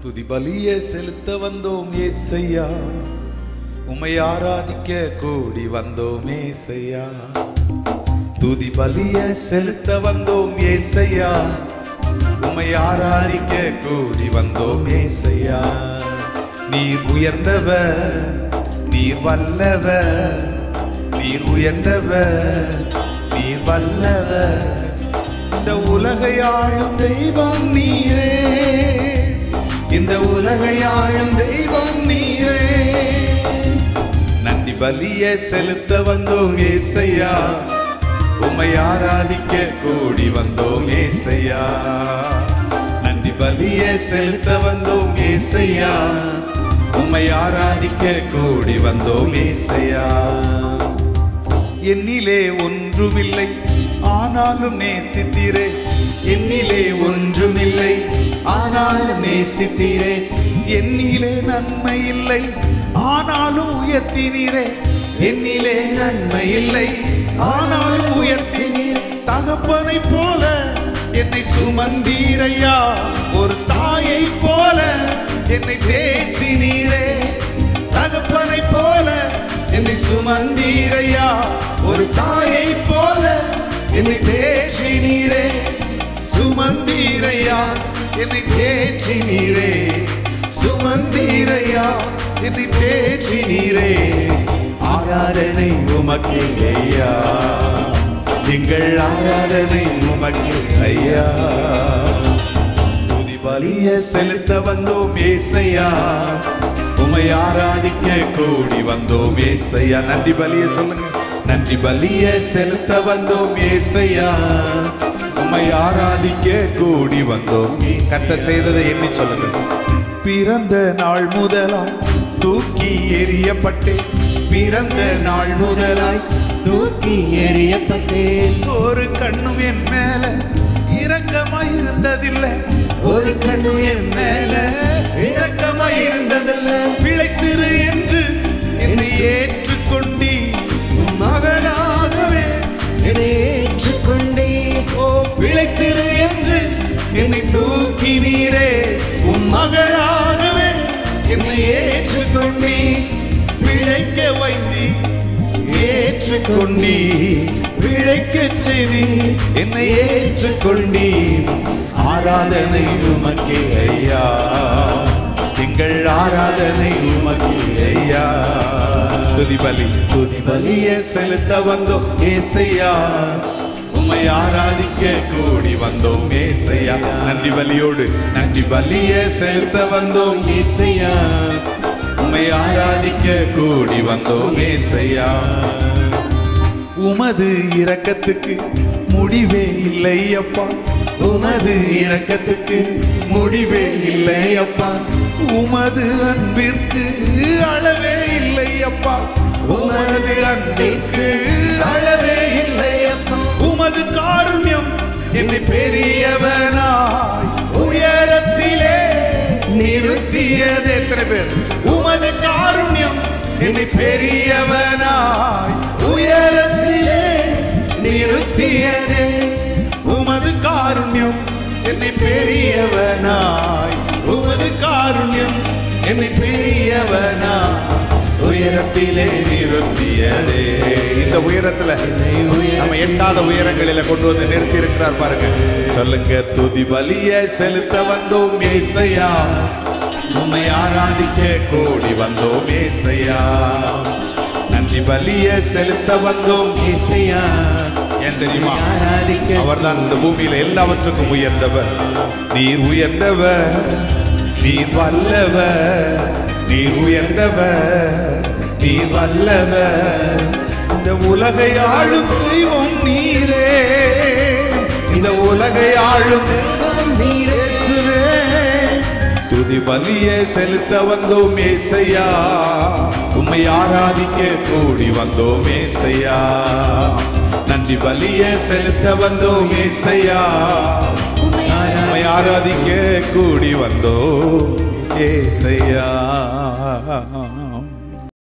துதி பலிய செலுத்த வந்தோம் ஏசையா, உம்மை ஆராதிக்க கூடி வந்தோம் ஏசையா. துதி பலிய செலுத்த வந்தோம் ஏசையா, உம்மை ஆராதிக்க கூடி வந்தோம் ஏசையா. நீர் உயர்ந்தவர், நீர் வல்லவர், நீர் உயர்ந்தவர், நீர் வல்லவர். இந்த உலகை ஆளும் தெய்வம் நீரே, இந்த உலகை ஆளும் தெய்வம் நீரே. நன்றி பலிய செலுத்த வந்தோம் ஏசையா, உம்மை ஆராதிக்க கூடி வந்தோம் ஏசையா. நன்றி பலிய செலுத்த வந்தோம் ஏசையா, உம்மை ஆராதிக்க கூடி வந்தோம் ஏசையா. என்னிலே ஒன்றுமில்லை ஆனாலும் நேசித்தீரே, என்னிலே ஒன்றுமில்லை ஆனாலும் நேசித்தீரே. என்னிலே நன்மை இல்லை ஆனாலும் உயர்த்தினீரே, என்னிலே நன்மை இல்லை ஆனாலும் உயர்த்தினீர். தகப்பனை போல என்னை சுமந்தீரையா, ஒரு தாயை போல என்னை தேற்றினீரே. தகப்பனை போல என்னை சுமந்தீரையா, ஒரு தாயை போல என்னை தேற்றினீரே. சுமந்தீரையா என்னை தேற்றினீரே, சுமந்தீரையா என்னை தேற்றினீரே. ஆராதனை உமக்கே ஐயா, எங்கள் ஆராதனை உமக்கே ஐயா. துதி பலிய செலுத்த வந்தோம் ஏசையா, உம்மை ஆராதிக்க கூடி வந்தோம் ஏசையா. நன்றி பலிய சொல்லுங்க. நன்றி பலிய செலுத்த வந்தோம் ஏசையா, உம்மை ஆராதிக்க கூடி வந்தோம். கர்த்தர் செய்ததை எண்ணி சொல்லுங்க. பிறந்த நாள் முதலாய் தூக்கி எறியப்பட்டேன், பிறந்த நாள் முதலாய் தூக்கி எறியப்பட்டேன். ஒரு கண்ணும் என் மேல இரக்கமாய் இருந்ததில்லை, ஒரு கண்ணும் என் மேல இரக்கமாய் இருந்ததில்லை. பிழைத்திரு என்று என்னை ஏற்றுக்கொண்டீ, மகனாகவே என்னை ஏற்றுக்கொண்டே. ஓ பிழைத்திரு என்று என்னை தூக்கினீரே, உன் மகனாகவே என்னை ஏற்றுக்கொண்டீ. பிழைக்க வைத்தி ஏற்றுக்கொண்டீ, பிழைக்க செய்தி என்னை ஏற்றுக்கொண்டீ. ஆராதனை உமக்கே ஐயா, எங்கள் ஆராதனை உமக்கே ஐயா. துதி பலி, துதி பலிய செலுத்த வந்தோம் ஏசையா, உம்மை ஆராதிக்க கூடி வந்தோம் ஏசையா. நன்றி பலியோடு நன்றி பலிய செலுத்த வந்தோம் ஏசையா, உம்மை ஆராதிக்க கூடி வந்தோம் ஏசையா. உமது இரக்கத்துக்கு முடிவே இல்லை அப்பா, உமது இரக்கத்துக்கு முடிவே இல்லை அப்பா. உமது அன்பிற்கு அளவே இல்லை அப்பா, உமது அன்பிற்கு அளவே இல்லை அப்பா. உமது காருண்யம் என்னை பெரியவனாய் உயரத்திலே நிறுத்தியது. எத்தனை பேர்? உமது காருண்யம் என்னை பெரியவனாய் உயரத்திலே நிறுத்தியதே. உமது காருண்யம் என்னை பெரியவனாய், உமது காருண்யம் என்னை பெரியவனாய் உயரத்திலே நிறுத்தியதே. இந்த உயரத்துல நம்ம எட்டாத உயரங்களில கொண்டு வந்து நிறுத்தி இருக்கிறார் பாருங்க. சொல்லுங்க. துதி பலிய செலுத்த வந்தோம் ஏசையா, உம்மை ஆராதிக்க கூடி வந்தோம் ஏசையா. நன்றி பலிய செலுத்த வந்தோம் ஏசையா. ஏன் தெரியுமா? அவர்தான் இந்த பூமியில எல்லாவற்றுக்கும் உயர்ந்தவர். நீர் உயர்ந்தவர், நீர் வல்லவர், நீர் உயர்ந்தவர், நீர் வல்லவர். இந்த உலகை ஆளும் தெய்வம் நீரே, இந்த உலகை ஆளும் தெய்வம் நீரே. துதி பலிய செலுத்த வந்தோம் ஏசையா, உம்மை ஆராதிக்க கூடி வந்தோம் ஏசையா. நன்றி பலிய செலுத்த வந்தோம் ஏசையா, உம்மை ஆராதிக்க கூடி வந்தோம் ஏசையா.